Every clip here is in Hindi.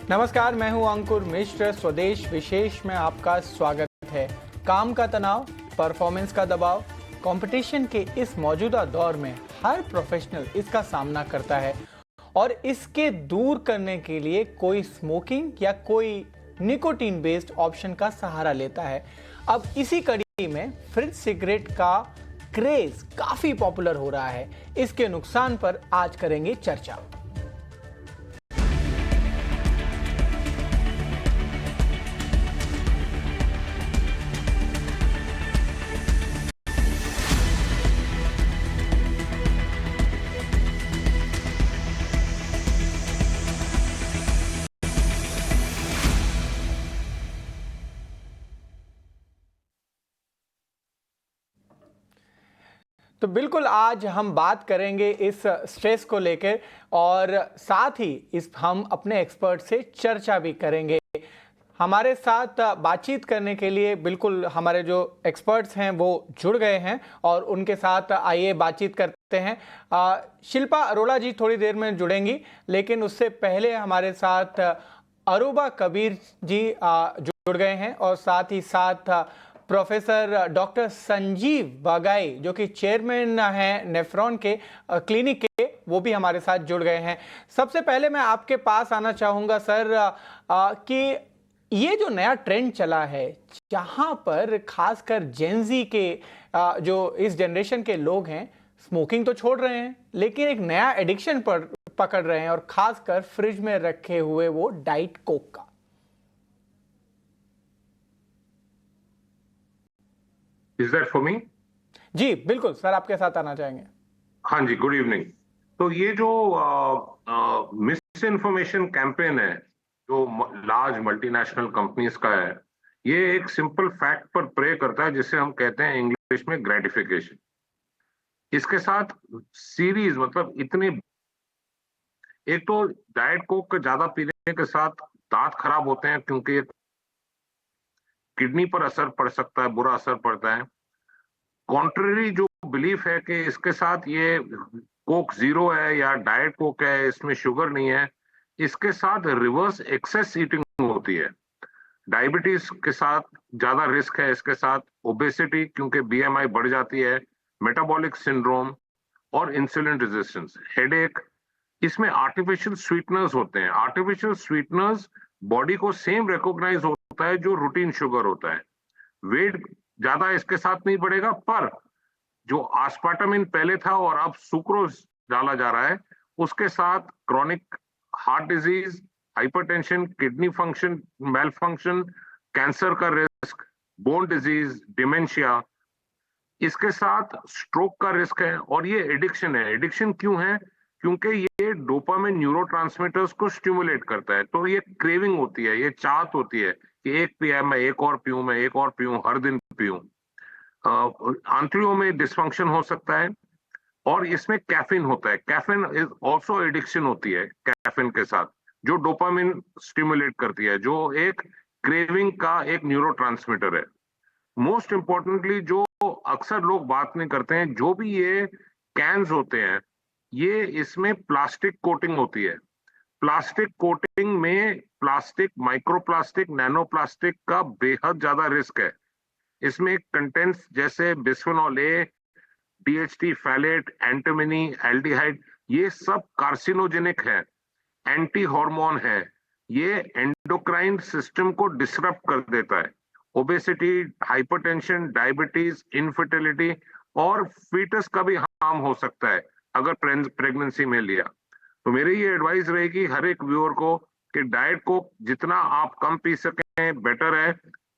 नमस्कार, मैं हूं अंकुर मिश्र। स्वदेश विशेष में आपका स्वागत है। काम का तनाव, परफॉर्मेंस का दबाव, कंपटीशन के इस मौजूदा दौर में हर प्रोफेशनल इसका सामना करता है और इसके दूर करने के लिए कोई स्मोकिंग या कोई निकोटीन बेस्ड ऑप्शन का सहारा लेता है। अब इसी कड़ी में फ्रिज सिगरेट का क्रेज काफी पॉपुलर हो रहा है। इसके नुकसान पर आज करेंगे चर्चा। तो बिल्कुल आज हम बात करेंगे इस स्ट्रेस को लेकर और साथ ही हम अपने एक्सपर्ट से चर्चा भी करेंगे। हमारे साथ बातचीत करने के लिए बिल्कुल हमारे जो एक्सपर्ट्स हैं वो जुड़ गए हैं और उनके साथ आइए बातचीत करते हैं। शिल्पा अरोड़ा जी थोड़ी देर में जुड़ेंगी, लेकिन उससे पहले हमारे साथ अरूबा कबीर जी जुड़ गए हैं और साथ ही साथ प्रोफेसर डॉक्टर संजीव बागाई जो कि चेयरमैन हैं नेफ्रॉन के क्लिनिक के, वो भी हमारे साथ जुड़ गए हैं। सबसे पहले मैं आपके पास आना चाहूँगा सर कि ये जो नया ट्रेंड चला है जहाँ पर खासकर जेनजी के जो इस जनरेशन के लोग हैं स्मोकिंग तो छोड़ रहे हैं लेकिन एक नया एडिक्शन पर पकड़ रहे हैं और खासकर फ्रिज में रखे हुए वो डाइट कोक का। Is that for me? जी बिल्कुल सर, आपके साथ आना चाहेंगे। हाँ जी, गुड इवनिंग। तो ये जो मिस इन्फॉर्मेशन कैंपेन है जो लार्ज मल्टीनेशनल कंपनीज का है, ये एक सिंपल फैक्ट पर प्रे करता है जिसे हम कहते हैं इंग्लिश में ग्रेटिफिकेशन। इसके साथ सीरीज मतलब इतने, एक तो डाइट कोक के ज्यादा पीने के साथ दांत खराब होते हैं क्योंकि किडनी पर असर पड़ सकता है, बुरा असर पड़ता है। कॉन्ट्ररी जो बिलीफ है कि इसके साथ ये कोक जीरो है या डाइट कोक है, इसमें शुगर नहीं है, इसके साथ रिवर्स एक्सेस ईटिंग होती है। डायबिटीज के साथ ज्यादा रिस्क है, इसके साथ ओबेसिटी क्योंकि बीएमआई बढ़ जाती है, मेटाबॉलिक सिंड्रोम और इंसुलिन रेजिस्टेंस, हेडेक। इसमें आर्टिफिशियल स्वीटनर्स होते हैं। आर्टिफिशियल स्वीटनर्स बॉडी को सेम रिकॉग्नाइज होता है जो रूटीन शुगर होता है। वेट ज्यादा इसके साथ नहीं बढ़ेगा, पर जो आस्पार्टामिन पहले था और अब सुक्रोज डाला जा रहा है, उसके साथ chronic heart disease, hypertension, kidney function malfunction, cancer का रिस्क, बोन डिजीज, डिमेंशिया, इसके साथ स्ट्रोक का रिस्क है। और ये एडिक्शन है। एडिक्शन क्यों है? क्योंकि ये डोपामिन न्यूरोट्रांसमीटर्स को स्टिमुलेट करता है। तो ये क्रेविंग होती है, ये चाहत होती है कि एक पिया मैं एक और पीऊं, मैं एक और पीऊं, हर दिन पीऊं। आंतड़ियों में डिस्फंक्शन हो सकता है और इसमें कैफीन होता है। कैफीन इज ऑल्सो एडिक्शन होती है कैफीन के साथ, जो डोपामिन स्टिमुलेट करती है, जो एक क्रेविंग का एक न्यूरोट्रांसमीटर है। मोस्ट इंपॉर्टेंटली जो अक्सर लोग बात नहीं करते हैं, जो भी ये कैंस होते हैं, ये इसमें प्लास्टिक कोटिंग होती है। प्लास्टिक कोटिंग में प्लास्टिक, माइक्रोप्लास्टिक, नैनो प्लास्टिक का बेहद ज्यादा रिस्क है। इसमें कंटेंट्स जैसे bisphenol A, DHT, Fallot, antimony, aldehyde, ये सब कार्सिनोजेनिक है, एंटी हार्मोन है, ये एंडोक्राइन सिस्टम को डिसरप्ट कर देता है। ओबेसिटी, हाइपरटेंशन, डायबिटीज, इनफर्टिलिटी और फीटस का भी हार्म हो सकता है अगर प्रेगनेंसी में लिया। तो मेरी ये एडवाइस रहेगी हर एक व्यूअर को कि डाइट को जितना आप कम पी सकें बेटर है।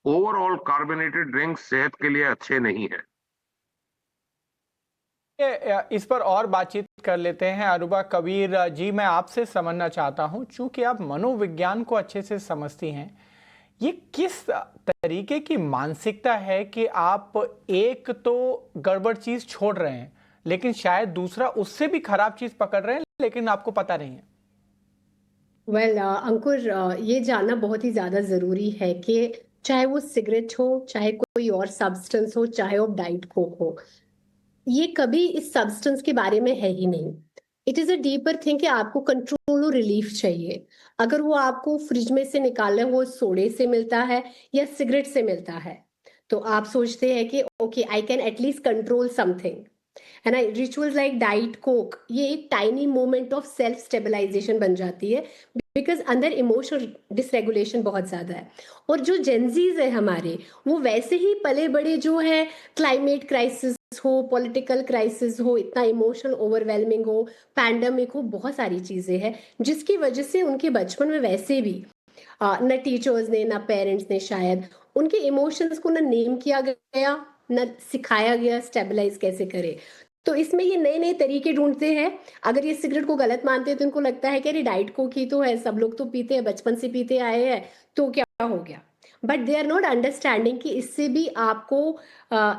ओवरऑल कार्बोनेटेड ड्रिंक्स सेहत के लिए अच्छे नहीं है। इस पर और बातचीत कर लेते हैं। अरूबा कबीर जी, मैं आपसे समझना चाहता हूं, चूंकि आप मनोविज्ञान को अच्छे से समझती हैं, ये किस तरीके की मानसिकता है कि आप एक तो गड़बड़ चीज छोड़ रहे हैं लेकिन शायद दूसरा उससे भी खराब चीज पकड़ रहे हैं लेकिन आपको पता नहीं है। अंकुर, ये जानना बहुत ही ज्यादा जरूरी है कि चाहे वो सिगरेट हो, चाहे कोई और सब्सटेंस हो, चाहे वो डाइट कोक हो, ये कभी इस सब्सटेंस के बारे में है ही नहीं। It is a deeper thing कि आपको कंट्रोल आपको रिलीफ चाहिए, अगर वो आपको फ्रिज में से निकालना वो सोडे से मिलता है या सिगरेट से मिलता है, तो आप सोचते हैं कि okay I can at least control something, है ना। रिचुअल्स लाइक डाइट कोक ये एक tiny moment of self stabilization बन जाती है, बिकॉज अंदर इमोशनल डिसरेगुलेशन बहुत ज्यादा है। और जो जेंजीज है हमारे, वो वैसे ही पले बड़े जो है क्लाइमेट क्राइसिस हो, पॉलिटिकल क्राइसिस हो, इतना इमोशनल ओवरवेलमिंग हो, पैंडमिक हो, बहुत सारी चीजें हैं जिसकी वजह से उनके बचपन में वैसे भी न टीचर्स ने, ना पेरेंट्स ने शायद उनके इमोशंस को ना नेम किया गया, ना सिखाया गया स्टेबलाइज कैसे करे। तो इसमें ये नए नए तरीके ढूंढते हैं। अगर ये सिगरेट को गलत मानते हैं तो इनको लगता है कि अरे डाइट को की तो है, सब लोग तो पीते हैं, बचपन से पीते आए हैं, तो क्या हो गया। But they are not understanding कि इससे भी आपको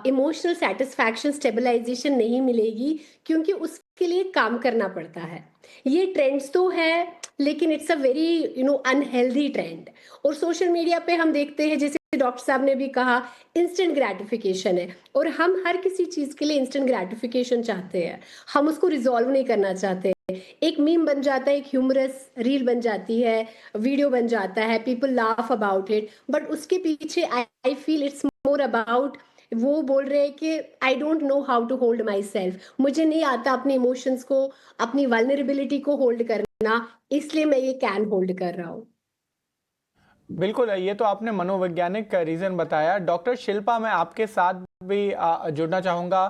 इमोशनल सेटिस्फैक्शन, स्टेबलाइजेशन नहीं मिलेगी, क्योंकि उसके लिए काम करना पड़ता है। ये ट्रेंड्स तो है, लेकिन it's a very unhealthy trend. और सोशल मीडिया पे हम देखते हैं, जैसे डॉक्टर साहब ने भी कहा, इंस्टेंट ग्रेटिफिकेशन है, और हम हर किसी चीज के लिए इंस्टेंट ग्रेटिफिकेशन चाहते हैं, हम उसको रिजॉल्व नहीं करना चाहते। एक मीम बन जाता है, एक ह्यूमरस रील बन जाती है, वीडियो बन जाता है, people laugh about it, but उसके पीछे I feel it's more about, वो बोल रहे हैं कि I don't know how to hold myself, मुझे नहीं आता अपने इमोशंस को, अपनी वल्नरेबिलिटी को होल्ड करना, इसलिए मैं ये कैन होल्ड कर रहा हूँ। बिल्कुल, ये तो आपने मनोवैज्ञानिक रीज़न बताया। डॉक्टर शिल्पा, मैं आपके साथ भी जुड़ना चाहूँगा,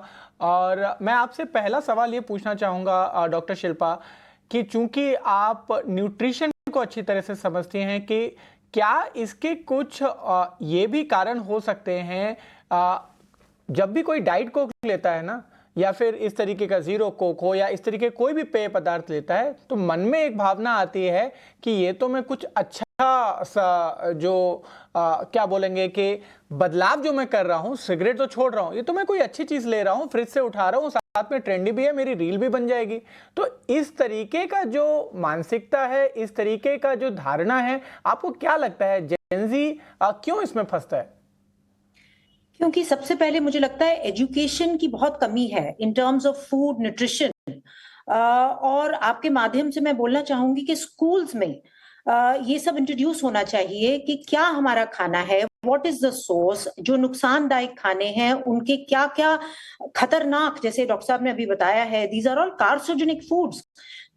और मैं आपसे पहला सवाल ये पूछना चाहूँगा डॉक्टर शिल्पा, कि चूंकि आप न्यूट्रिशन को अच्छी तरह से समझती हैं, कि क्या इसके कुछ ये भी कारण हो सकते हैं, जब भी कोई डाइट कोक लेता है ना, या फिर इस तरीके का जीरो कोक हो, या इस तरीके कोई भी पेय पदार्थ लेता है, तो मन में एक भावना आती है कि ये तो मैं कुछ अच्छा सा जो क्या बोलेंगे कि बदलाव जो मैं कर रहा हूँ, सिगरेट तो छोड़ रहा हूँ, ये तो मैं कोई अच्छी चीज ले रहा हूँ, फ्रिज से उठा रहा हूँ, साथ में ट्रेंडी भी है, मेरी रील भी बन जाएगी। तो इस तरीके का जो मानसिकता है, इस तरीके का जो धारणा है, आपको क्या लगता है जेनजी क्यों इसमें फंसता है? क्योंकि सबसे पहले मुझे लगता है एजुकेशन की बहुत कमी है in terms of food nutrition. और आपके माध्यम से मैं बोलना चाहूंगी कि स्कूल्स में ये सब इंट्रोड्यूस होना चाहिए कि क्या हमारा खाना है, व्हाट इज द सोर्स, जो नुकसानदायक खाने हैं उनके क्या क्या खतरनाक, जैसे डॉक्टर साहब ने अभी बताया है, these are all carcinogenic foods.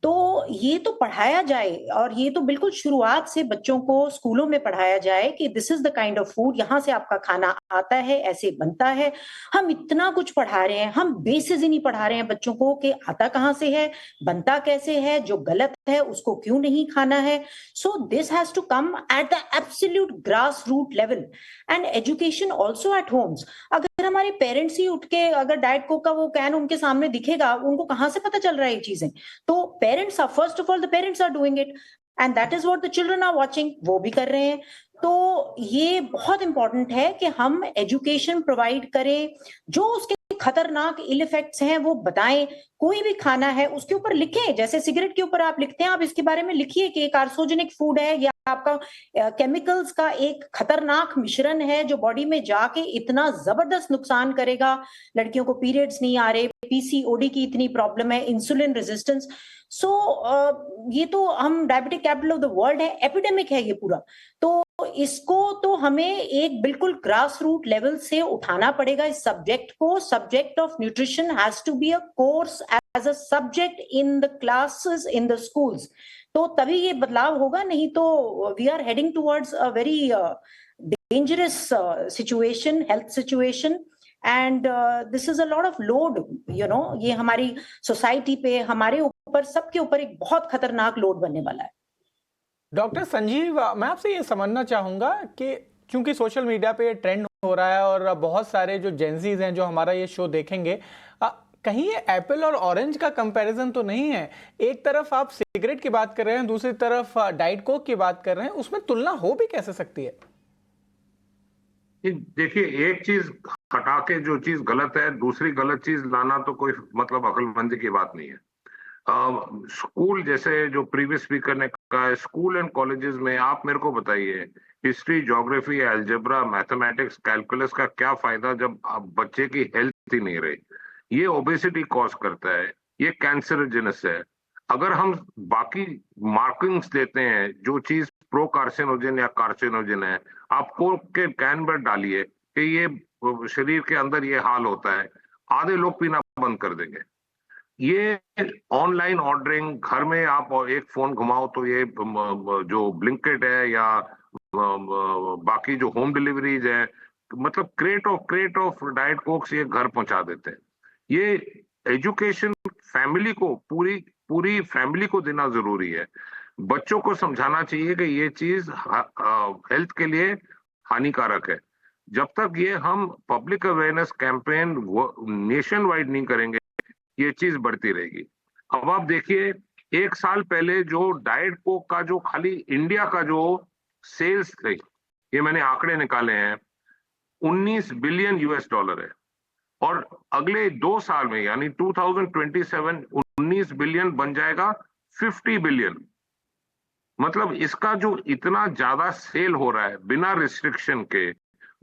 तो ये तो पढ़ाया जाए, और ये तो बिल्कुल शुरुआत से बच्चों को स्कूलों में पढ़ाया जाए कि this is the kind of food, यहाँ से आपका खाना आता है, ऐसे बनता है। हम इतना कुछ पढ़ा रहे हैं, हम बेसिस ही नहीं पढ़ा रहे हैं बच्चों को कि आता कहाँ से है, बनता कैसे है, जो गलत है उसको क्यों नहीं खाना है। So this has to come at the absolute grass root level, and education also at homes. अगर हमारे पेरेंट्स ही उठ के अगर डाइट कोक का वो कैन उनके सामने दिखेगा, उनको कहाँ से पता चल रहा है ये चीजें। तो parents are, first of all the parents are doing it, and that is what the children are watching, वो भी कर रहे हैं। तो ये बहुत इंपॉर्टेंट है कि हम एजुकेशन प्रोवाइड करें, जो उसके खतरनाक इल इफेक्ट्स हैं वो बताएं। कोई भी खाना है उसके ऊपर लिखें, जैसे सिगरेट के ऊपर आप लिखते हैं, आप इसके बारे में लिखिए कि कार्सिनोजेनिक फूड है, या आपका केमिकल्स का एक खतरनाक मिश्रण है जो बॉडी में जाके इतना जबरदस्त नुकसान करेगा। लड़कियों को पीरियड्स नहीं आ रहे, पीसीओडी की इतनी प्रॉब्लम है, इंसुलिन रेजिस्टेंस। सो ये तो हम diabetic capital of the world है, एपिडेमिक है ये पूरा। तो इसको तो हमें एक बिल्कुल ग्रास रूट लेवल से उठाना पड़ेगा इस सब्जेक्ट को। Subject of nutrition has to be a course as a subject in the classes in the schools, तो तभी ये बदलाव होगा। नहीं तो we are heading towards a very dangerous situation, health situation, and this is a lot of load, ये हमारी सोसाइटी पे, हमारे ऊपर, सबके ऊपर एक बहुत खतरनाक लोड बनने वाला है। डॉक्टर संजीव, मैं आपसे ये समझना चाहूँगा कि चूंकि सोशल मीडिया पे ये ट्रेंड हो रहा है, और बहुत सारे जो जेंजीज हैं जो हमारा ये शो देखेंगे, कहीं ये एप्पल और ऑरेंज का कंपैरिजन तो नहीं है? एक तरफ आप सिगरेट की बात कर रहे हैं, दूसरी तरफ डाइट कोक की बात कर रहे हैं, उसमें तुलना हो भी कैसे सकती है? देखिए, एक चीज हटा के जो चीज गलत है, दूसरी गलत चीज लाना तो कोई मतलब अक्लमंदी की बात नहीं है। स्कूल, जैसे जो प्रीवियस स्पीकर ने कहा है, स्कूल एंड कॉलेजेस में आप मेरे को बताइए, history, geography, algebra, mathematics, calculus का क्या फायदा जब आप बच्चे की हेल्थ ही नहीं रही। ये ओबेसिटी कॉज करता है, ये कैंसरोजेनस है। अगर हम बाकी मार्किंग्स देते हैं, जो चीज प्रो कार्सिनोजन या कार्सिनोजन है, आप कोक के कैन पर डालिए कि ये शरीर के अंदर ये हाल होता है, आधे लोग पीना बंद कर देंगे। ये ऑनलाइन ऑर्डरिंग, घर में आप एक फोन घुमाओ तो ये जो ब्लिंकिट है या बाकी जो होम डिलीवरीज है, मतलब क्रेट ऑफ डाइट कोक्स ये घर पहुंचा देते हैं। ये एजुकेशन फैमिली को, पूरी फैमिली को देना जरूरी है। बच्चों को समझाना चाहिए कि ये चीज हेल्थ के लिए हानिकारक है। जब तक ये हम public awareness campaign nation wide नहीं करेंगे, ये चीज बढ़ती रहेगी। अब आप देखिए, 1 साल पहले जो डाइट कोक का जो खाली इंडिया का जो सेल्स थे, ये मैंने आंकड़े निकाले हैं, $19 बिलियन है। और अगले 2 साल में यानी 2027 19 बिलियन बन जाएगा 50 बिलियन। मतलब इसका जो इतना ज्यादा सेल हो रहा है बिना रिस्ट्रिक्शन के,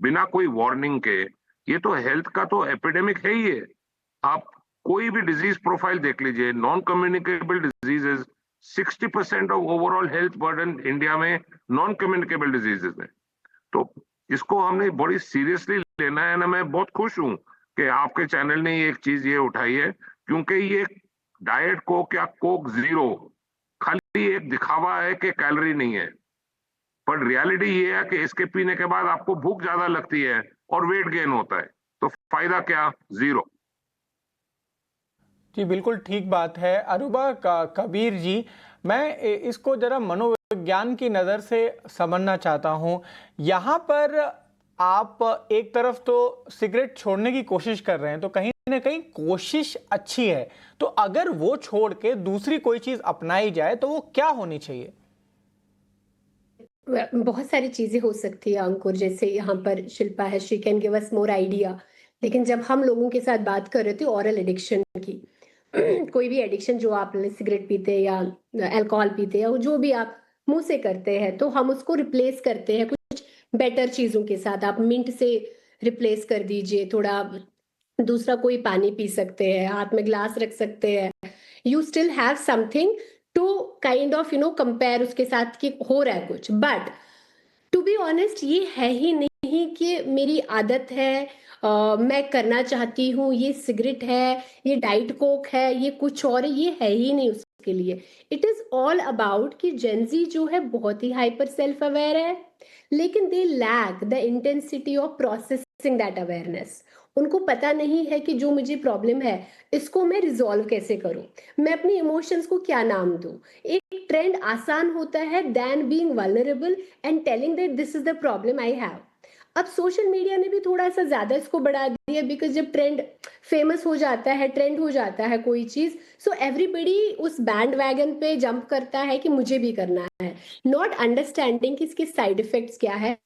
बिना कोई वार्निंग के, ये तो हेल्थ का तो एपिडेमिक है ही है। आप कोई भी डिजीज प्रोफाइल देख लीजिए, non communicable diseases 60% of overall health burden India में नॉन कम्युनिकेबल डिजीजेस है। तो इसको हमने बड़ी सीरियसली लेना है ना। मैं बहुत खुश हूं कि आपके चैनल ने एक चीज ये उठाई है, क्योंकि ये डाइट कोक या कोक जीरो खाली एक दिखावा है कि कैलोरी नहीं है, पर रियलिटी ये है कि इसके पीने के बाद आपको भूख ज्यादा लगती है और वेट गेन होता है, तो फायदा क्या? जीरो। जी बिल्कुल ठीक बात है अरूबा कबीर जी। मैं इसको जरा मनोविज्ञान की नज़र से समझना चाहता हूँ। यहाँ पर आप एक तरफ तो सिगरेट छोड़ने की कोशिश कर रहे हैं, तो कहीं ना कहीं कोशिश अच्छी है, तो अगर वो छोड़ के दूसरी कोई चीज़ अपनाई जाए तो वो क्या होनी चाहिए? बहुत सारी चीजें हो सकती है अंकुर, जैसे यहाँ पर शिल्पा है, she can give us more idea. लेकिन जब हम लोगों के साथ बात कर रहे थे ओरल एडिक्शन की, कोई भी एडिक्शन जो आप सिगरेट पीते हैं या अल्कोहल पीते हैं, जो भी आप मुंह से करते हैं, तो हम उसको रिप्लेस करते हैं कुछ बेटर चीजों के साथ। आप मिंट से रिप्लेस कर दीजिए, थोड़ा दूसरा कोई पानी पी सकते हैं, हाथ में ग्लास रख सकते हैं। You still have something to kind of compare उसके साथ कि हो रहा है कुछ। बट टू बी ऑनेस्ट, ये है ही नहीं कि मेरी आदत है, मैं करना चाहती हूँ, ये सिगरेट है, ये डाइट कोक है, ये कुछ और है, ये है ही नहीं उसके लिए। इट इज ऑल अबाउट कि जेंजी जो है बहुत ही हाइपर सेल्फ अवेयर है, लेकिन they lack the intensity of processing that awareness. उनको पता नहीं है कि जो मुझे प्रॉब्लम है इसको मैं रिजॉल्व कैसे करूं, मैं अपनी इमोशंस को क्या नाम दूं। एक ट्रेंड आसान होता है then being vulnerable and telling that this is the problem I have. अब सोशल मीडिया ने भी थोड़ा सा ज्यादा इसको बढ़ा दिया, बिकॉज जब ट्रेंड फेमस हो जाता है, ट्रेंड हो जाता है कोई चीज, सो एवरीबडी उस बैंड वैगन पे जंप करता है कि मुझे भी करना है, नॉट अंडरस्टैंडिंग कि इसके साइड इफेक्ट्स क्या है।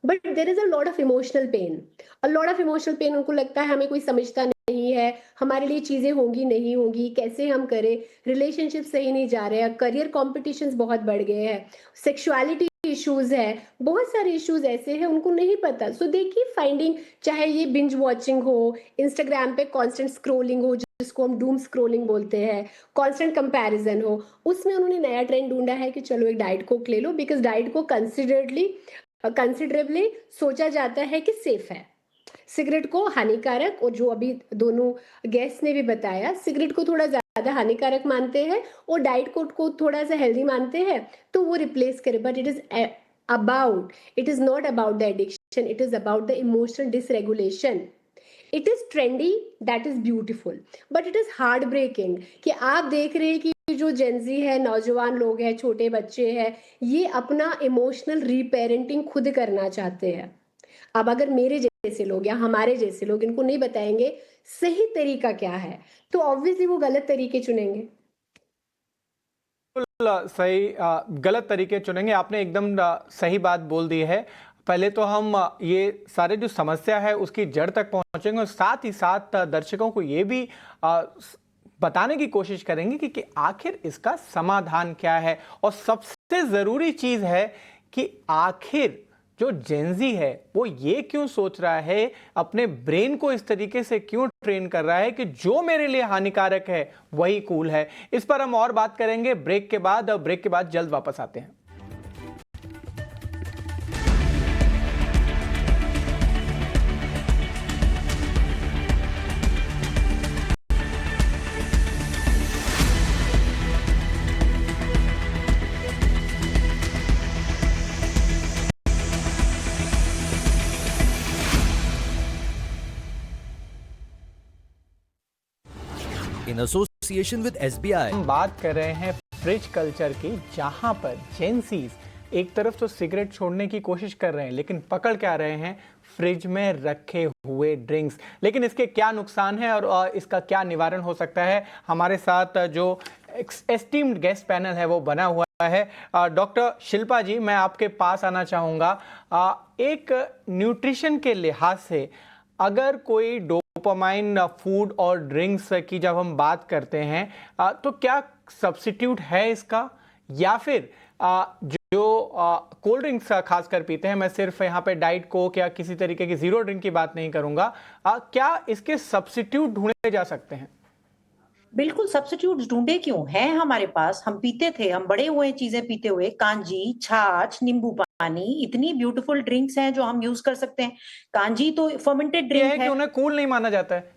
But there is a lot of emotional pain, a lot of emotional pain. उनको लगता है हमें कोई समझता नहीं है, हमारे लिए चीजें होंगी नहीं होंगी, कैसे हम करें, रिलेशनशिप सही नहीं जा रहे हैं, करियर कॉम्पिटिशन्स बहुत बढ़ गए हैं, सेक्सुअलिटी इश्यूज है, बहुत सारे इश्यूज ऐसे हैं उनको नहीं पता। सो दे कीप फाइंडिंग, चाहे ये बिंज वॉचिंग हो, इंस्टाग्राम पे कांस्टेंट स्क्रोलिंग हो जिसको हम डूम स्क्रोलिंग बोलते हैं, कांस्टेंट कंपैरिजन हो, उसमें उन्होंने नया ट्रेंड ढूंढा है कि चलो एक डाइट कोक ले लो, बिकॉज डाइट को कंसिडरेबली सोचा जाता है कि सेफ है। सिगरेट को हानिकारक, और जो अभी दोनों गेस्ट ने भी बताया, सिगरेट को थोड़ा ज्यादा हानिकारक मानते हैं और डाइट कोक को थोड़ा सा हेल्दी मानते हैं, तो वो रिप्लेस करे। But it is not about the addiction, it is about the emotional dysregulation. It is trendy, that is beautiful, but it is heartbreaking कि आप देख रहे हैं कि जो जेंजी है, नौजवान लोग हैं, छोटे बच्चे हैं, ये अपना इमोशनल रीपेरेंटिंग खुद करना चाहते हैं। अब अगर मेरे जैसे लोग या हमारे जैसे लोग इनको नहीं बताएंगे सही तरीका क्या है, तो ऑब्वियसली वो गलत तरीके चुनेंगे। सही गलत तरीके चुनेंगे, आपने एकदम सही बात बोल दी है। पहले तो हम ये सारे जो समस्या है उसकी जड़ तक पहुंचेंगे और साथ ही साथ दर्शकों को ये भी बताने की कोशिश करेंगे कि आखिर इसका समाधान क्या है। और सबसे ज़रूरी चीज़ है कि आखिर जो जेनजी है वो ये क्यों सोच रहा है, अपने ब्रेन को इस तरीके से क्यों ट्रेन कर रहा है कि जो मेरे लिए हानिकारक है वही कूल है। इस पर हम और बात करेंगे ब्रेक के बाद, और ब्रेक के बाद जल्द वापस आते हैं। in association with SBI. हम बात कर रहे हैं फ्रिज कल्चर की, जहां पर जेंसीज एक तरफ तो सिगरेट छोड़ने की कोशिश कर रहे हैं, लेकिन पकड़ क्या रहे हैं फ्रिज में रखे हुए ड्रिंक्स। लेकिन इसके क्या नुकसान है और इसका क्या निवारण हो सकता है, हमारे साथ जो एस्टीम्ड गेस्ट पैनल है वो बना हुआ है। डॉक्टर शिल्पा जी, मैं आपके पास आना चाहूँगा। एक न्यूट्रिशन के लिहाज से अगर कोई डोपामाइन फूड और ड्रिंक्स की जब हम बात करते हैं तो क्या सब्स्टिट्यूट है इसका, या फिर जो कोल्ड ड्रिंक्स खासकर पीते हैं, मैं सिर्फ यहाँ पे डाइट कोक या किसी तरीके की जीरो ड्रिंक की बात नहीं करूँगा, क्या इसके सब्स्टिट्यूट ढूंढे जा सकते हैं? बिल्कुल, सब्स्टिट्यूट्स ढूंढे क्यों हैं हमारे पास। हम पीते थे, हम बड़े हुए हैं चीजें पीते हुए, कांजी, छाछ, नींबू पानी, इतनी ब्यूटीफुल ड्रिंक्स हैं जो हम यूज कर सकते हैं। कांजी तो फर्मेंटेड ड्रिंक है कि उन्हें कूल नहीं माना जाता है।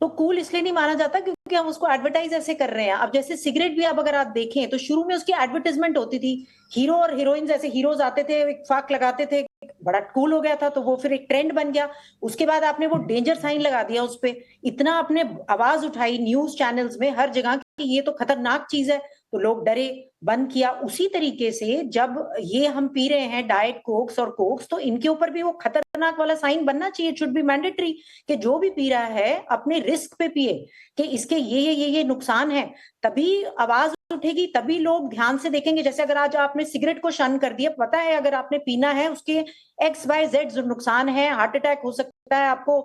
तो कूल इसलिए नहीं माना जाता क्योंकि हम उसको एडवर्टाइज ऐसे कर रहे हैं। अब जैसे सिगरेट भी, अब अगर आप देखें तो शुरू में उसकी एडवर्टाइजमेंट होती थी, हीरो और हीरोइन जैसे हीरोज आते थे, एक फाक लगाते थे, बड़ा कूल हो गया था, तो वो फिर एक ट्रेंड बन गया। उसके बाद आपने वो डेंजर साइन लगा दिया उस पे, इतना आपने आवाज उठाई न्यूज चैनल्स में हर जगह कि ये तो खतरनाक चीज है, तो लोग डरे, बंद किया। उसी तरीके से जब ये हम पी रहे हैं डाइट कोक्स और कोक्स, तो इनके ऊपर भी वो खतरनाक वाला साइन बनना चाहिए, इट शुड बी मैंडेटरी, कि जो भी पी रहा है अपने रिस्क पे पिए, कि इसके ये नुकसान है। तभी आवाज उठेगी, तभी लोग ध्यान से देखेंगे। जैसे अगर आज आपने सिगरेट को शन कर दिया, पता है अगर आपने पीना है उसके XYZ जो नुकसान है, हार्ट अटैक हो सकता है आपको,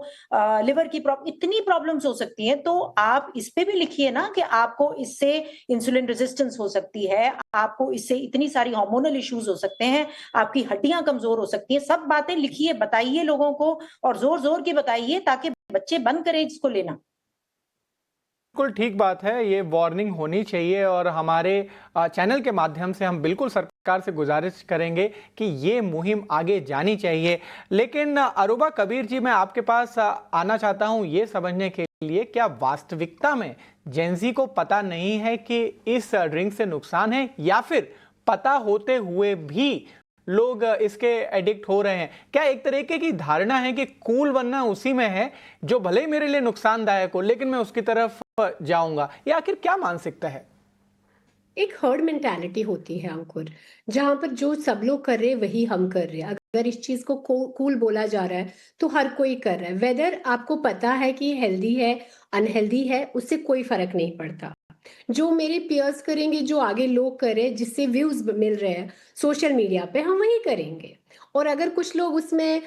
लिवर की इतनी प्रॉब्लम्स हो सकती हैं, तो आप इस पे भी लिखिए ना कि आपको इससे इंसुलिन रेजिस्टेंस हो सकती है, आपको इससे इतनी सारी हार्मोनल इश्यूज हो सकते हैं, आपकी हड्डियां कमजोर हो सकती हैं। सब बातें लिखिए, बताइए लोगों को, और जोर जोर की बताइए ताकि बच्चे बंद करें इसको लेना। बिल्कुल ठीक बात है, ये वार्निंग होनी चाहिए, और हमारे चैनल के माध्यम से हम बिल्कुल सरकार से गुजारिश करेंगे कि ये मुहिम आगे जानी चाहिए। लेकिन अरूबा कबीर जी, मैं आपके पास आना चाहता हूँ ये समझने के लिए, क्या वास्तविकता में जेंजी को पता नहीं है कि इस ड्रिंक से नुकसान है, या फिर पता होते हुए भी लोग इसके एडिक्ट हो रहे हैं? क्या एक तरीके की धारणा है कि कूल बनना उसी में है जो भले ही मेरे लिए नुकसानदायक हो, लेकिन मैं उसकी तरफ जाऊंगा, या आखिर क्या मानसिकता है? एक हर्ड मेंटालिटी होती है अंकुर, जहां पर जो सब लोग कर रहे हैं वही हम कर रहे हैं। अगर इस चीज को कूल बोला जा रहा है तो हर कोई कर रहा है, वेदर आपको पता है कि हेल्दी है अनहेल्दी है, उससे कोई फर्क नहीं पड़ता। जो मेरे पियर्स करेंगे, जो आगे लोग कर रहे हैं, जिससे व्यूज मिल रहे हैं सोशल मीडिया पे, हम वही करेंगे। और अगर कुछ लोग उसमें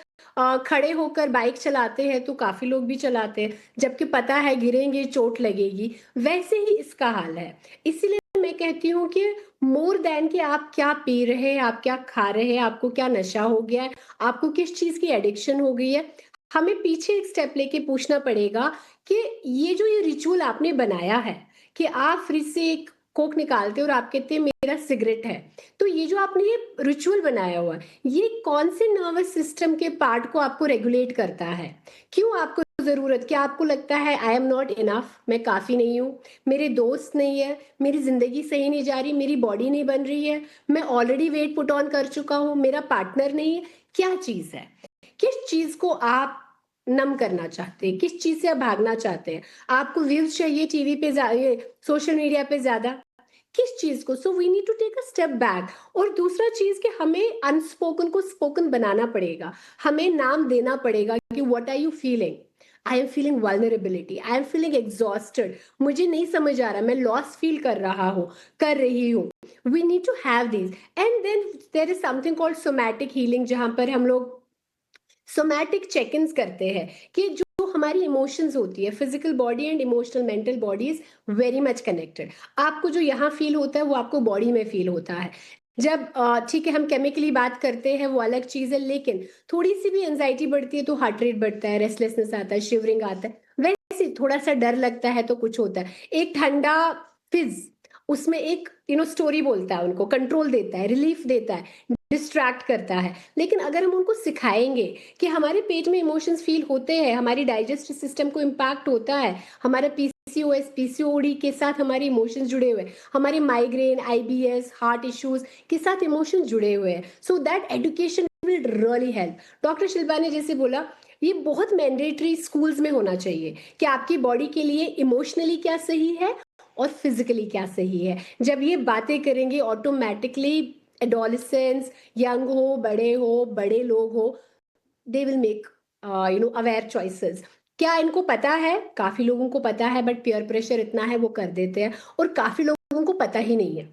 खड़े होकर बाइक चलाते हैं तो काफी लोग भी चलाते हैं, जबकि पता है गिरेंगे चोट लगेगी। वैसे ही इसका हाल है। इसीलिए मैं कहती हूँ कि मोर देन कि आप क्या पी रहे हैं, आप क्या खा रहे हैं, आपको क्या नशा हो गया है, आपको किस चीज की एडिक्शन हो गई है, हमें पीछे एक स्टेप लेके पूछना पड़ेगा कि ये रिचुअल आपने बनाया है कि आप फ्रिज से एक कोक निकालते हो और आप कहते हैं मेरा सिगरेट है, तो ये जो आपने ये रिचुअल बनाया हुआ है, ये कौन से नर्वस सिस्टम के पार्ट को आपको रेगुलेट करता है? क्यों आपको जरूरत, क्या आपको लगता है आई एम नॉट इनफ, मैं काफी नहीं हूँ, मेरे दोस्त नहीं है, मेरी जिंदगी सही नहीं जा रही, मेरी बॉडी नहीं बन रही है, मैं ऑलरेडी वेट पुट ऑन कर चुका हूँ, मेरा पार्टनर नहीं है? क्या चीज है? किस चीज को आप नम करना चाहते हैं, किस चीज से आप भागना चाहते हैं? आपको व्यूज चाहिए टीवी पे, सोशल मीडिया पे ज्यादा, किस चीज को? So we need to take a step back. और दूसरा चीज कि हमें अनस्पोकन को स्पोकन बनाना पड़ेगा, हमें नाम देना पड़ेगा कि what are you feeling? I am feeling vulnerability, I am feeling exhausted, मुझे नहीं समझ आ रहा, मैं लॉस फील कर रहा हूँ, कर रही हूँ। We need to have this, and then there is something called somatic healing, जहां पर हम लोग सोमैटिक चेक इन्स करते हैं कि जो हमारी इमोशंस होती है, physical body and emotional mental body is very much connected. आपको जो यहाँ फील होता है वो आपको बॉडी में फील होता है। जब ठीक है हम केमिकली बात करते हैं वो अलग चीज है, लेकिन थोड़ी सी भी एंजाइटी बढ़ती है तो हार्ट रेट बढ़ता है, रेस्टलेसनेस आता है, शिवरिंग आता है। वैसे थोड़ा सा डर लगता है तो कुछ होता है, एक ठंडा फिज उसमें एक स्टोरी बोलता है, उनको कंट्रोल देता है, रिलीफ देता है, डिस्ट्रैक्ट करता है। लेकिन अगर हम उनको सिखाएंगे कि हमारे पेट में इमोशंस फील होते हैं, हमारी डाइजेस्टिव सिस्टम को इम्पैक्ट होता है, हमारा पीसीओएस पीसीओडी के साथ हमारे इमोशंस जुड़े हुए हैं, हमारे माइग्रेन आईबीएस हार्ट इश्यूज के साथ इमोशंस जुड़े हुए हैं, so that education will really help. Doctor Shilpa ने जैसे बोला, ये बहुत मैंडेटरी स्कूल्स में होना चाहिए कि आपकी बॉडी के लिए इमोशनली क्या सही है और फिजिकली क्या सही है। जब ये बातें करेंगे ऑटोमेटिकली एडोलेसेंस, यंग हो, बड़े लोग हो, they will make aware choices. क्या इनको पता है? काफी लोगों को पता है, बट पीयर प्रेशर इतना है वो कर देते हैं, और काफी लोगों को पता ही नहीं है,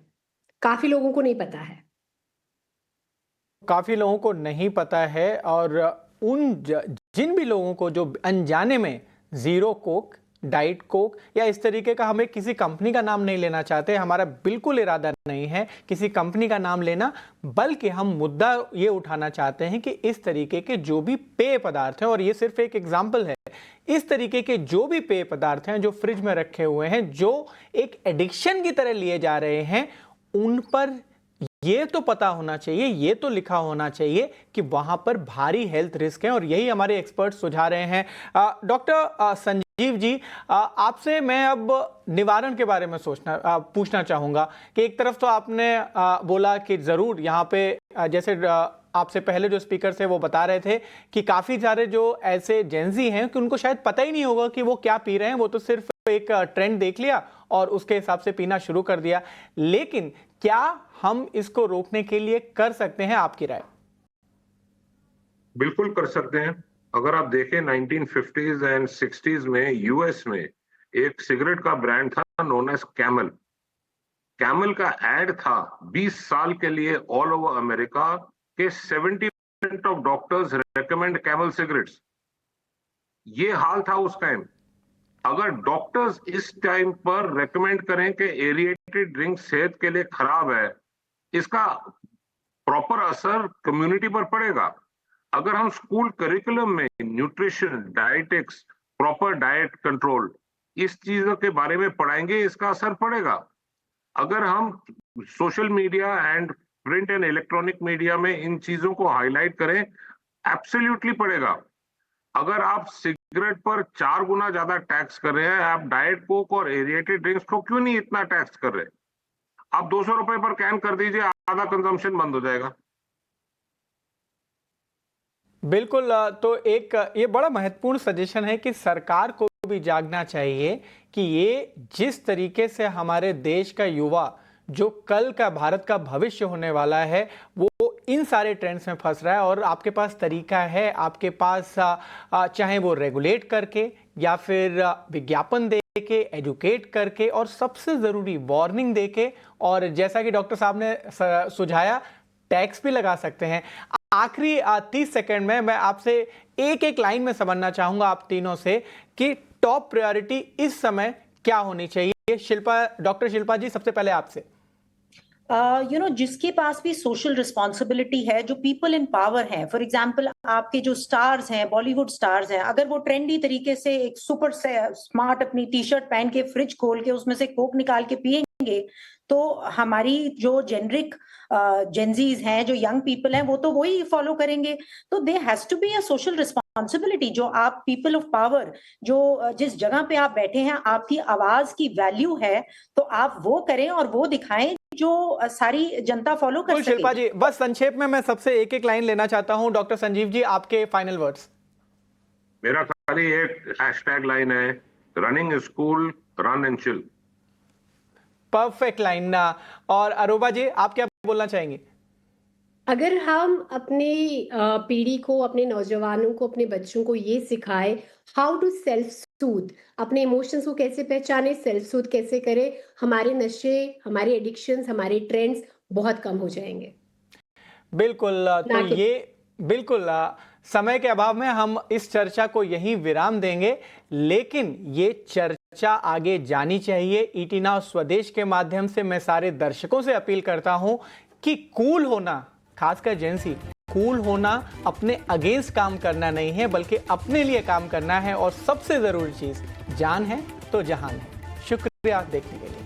काफी लोगों को नहीं पता है। काफी लोगों को नहीं पता है, और जिन भी लोगों को जो अनजाने में जीरो कोक, डाइट कोक या इस तरीके का, हमें किसी कंपनी का नाम नहीं लेना चाहते, हमारा बिल्कुल इरादा नहीं है किसी कंपनी का नाम लेना, बल्कि हम मुद्दा ये उठाना चाहते हैं कि इस तरीके के जो भी पेय पदार्थ हैं, और ये सिर्फ एक एग्जाम्पल है, इस तरीके के जो भी पेय पदार्थ हैं जो फ्रिज में रखे हुए हैं, जो एक एडिक्शन की तरह लिए जा रहे हैं, उन पर ये तो पता होना चाहिए, ये तो लिखा होना चाहिए कि वहां पर भारी हेल्थ रिस्क है, और यही हमारे एक्सपर्ट सुझा रहे हैं। डॉक्टर संजीव जी, आपसे मैं अब निवारण के बारे में पूछना चाहूंगा कि एक तरफ तो आपने बोला कि जरूर यहाँ पे जैसे आपसे पहले जो स्पीकर थे वो बता रहे थे कि काफी सारे जो ऐसे जेंजी हैं कि उनको शायद पता ही नहीं होगा कि वो क्या पी रहे हैं, वो तो सिर्फ एक ट्रेंड देख लिया और उसके हिसाब से पीना शुरू कर दिया। लेकिन क्या हम इसको रोकने के लिए कर सकते हैं, आपकी राय? बिल्कुल कर सकते हैं। अगर आप देखें 1950s एंड 60s में यूएस में एक सिगरेट का ब्रांड था नोन एज कैमल। कैमल का एड था 20 साल के लिए ऑल ओवर अमेरिका के 70% of doctors recommend camel cigarettes. ये हाल था उस टाइम। अगर डॉक्टर्स इस टाइम पर रेकमेंड करें कि एरिएटेड ड्रिंक सेहत के लिए खराब है, इसका प्रॉपर असर कम्युनिटी पर पड़ेगा। अगर हम स्कूल करिकुलम में nutrition, dietetics, proper diet control, इस चीजों के बारे में पढ़ाएंगे, इसका असर पड़ेगा। अगर हम social media and print and electronic media में इन चीजों को हाईलाइट करें, एब्सोल्युटली पड़ेगा। अगर आप सिगरेट पर 4 गुना ज्यादा टैक्स कर रहे हैं, आप डाइट कोक और एरिएटेड ड्रिंक्स को क्यों नहीं इतना टैक्स कर रहे? आप 200 रुपए पर कैन कर दीजिए, आधा कंजम्पशन बंद हो जाएगा। बिल्कुल। तो एक ये बड़ा महत्वपूर्ण सजेशन है कि सरकार को भी जागना चाहिए कि ये जिस तरीके से हमारे देश का युवा, जो कल का भारत का भविष्य होने वाला है, वो इन सारे ट्रेंड्स में फंस रहा है, और आपके पास तरीका है, आपके पास चाहे वो रेगुलेट करके या फिर विज्ञापन दे के, एजुकेट करके, और सबसे जरूरी वार्निंग दे के, और जैसा कि डॉक्टर साहब ने सुझाया, टैक्स भी लगा सकते हैं। आखिरी 30 सेकंड में मैं आपसे एक लाइन में समझना चाहूंगा आप तीनों से कि टॉप प्रायोरिटी इस समय क्या होनी चाहिए। डॉक्टर शिल्पा जी, सबसे पहले आपसे। जिसके पास भी सोशल रिस्पॉन्सिबिलिटी है, जो पीपल इन पावर है, फॉर एग्जाम्पल आपके जो स्टार्स हैं, बॉलीवुड स्टार्स हैं, अगर वो ट्रेंडी तरीके से एक सुपर स्मार्ट अपनी टी शर्ट पहन के फ्रिज खोल के उसमें से कोक निकाल के पिएंगे, तो हमारी जो जेनरिक जेंजीज हैं, जो यंग पीपल हैं, वो तो वही फॉलो करेंगे। तो they has to be a social responsibility. जो आप पीपल ऑफ पावर, जो जिस जगह पे आप बैठे हैं, आपकी आवाज की वैल्यू है, तो आप वो करें और वो दिखाएं जो सारी जनता फॉलो कर सके। शिल्पा जी, बस संक्षेप में मैं सबसे एक लाइन लेना चाहता हूं। डॉक्टर संजीव जी, आपके फाइनल वर्ड्स। मेरा खाली एक हैशटैग लाइन है, running school, run and chill. Perfect line. और अरोबा जी, आप क्या बोलना चाहेंगे? अगर हम अपनी पीढ़ी को, अपने नौजवानों को, अपने बच्चों को ये सिखाए हाउ टू सेल्फ सूद, अपने इमोशंस को कैसे पहचाने, सेल्फ सूद कैसे करें, हमारे नशे, हमारे एडिक्शंस, हमारे ट्रेंड्स बहुत कम हो जाएंगे। बिल्कुल। तो ये बिल्कुल समय के अभाव में हम इस चर्चा को यहीं विराम देंगे, लेकिन ये चर्चा आगे जानी चाहिए। ईटी नाउ स्वदेश के माध्यम से मैं सारे दर्शकों से अपील करता हूं कि कूल होना, खासकर जेंसी, कूल होना अपने अगेंस्ट काम करना नहीं है, बल्कि अपने लिए काम करना है। और सबसे ज़रूरी चीज़, जान है तो जहान है। शुक्रिया देखने के लिए।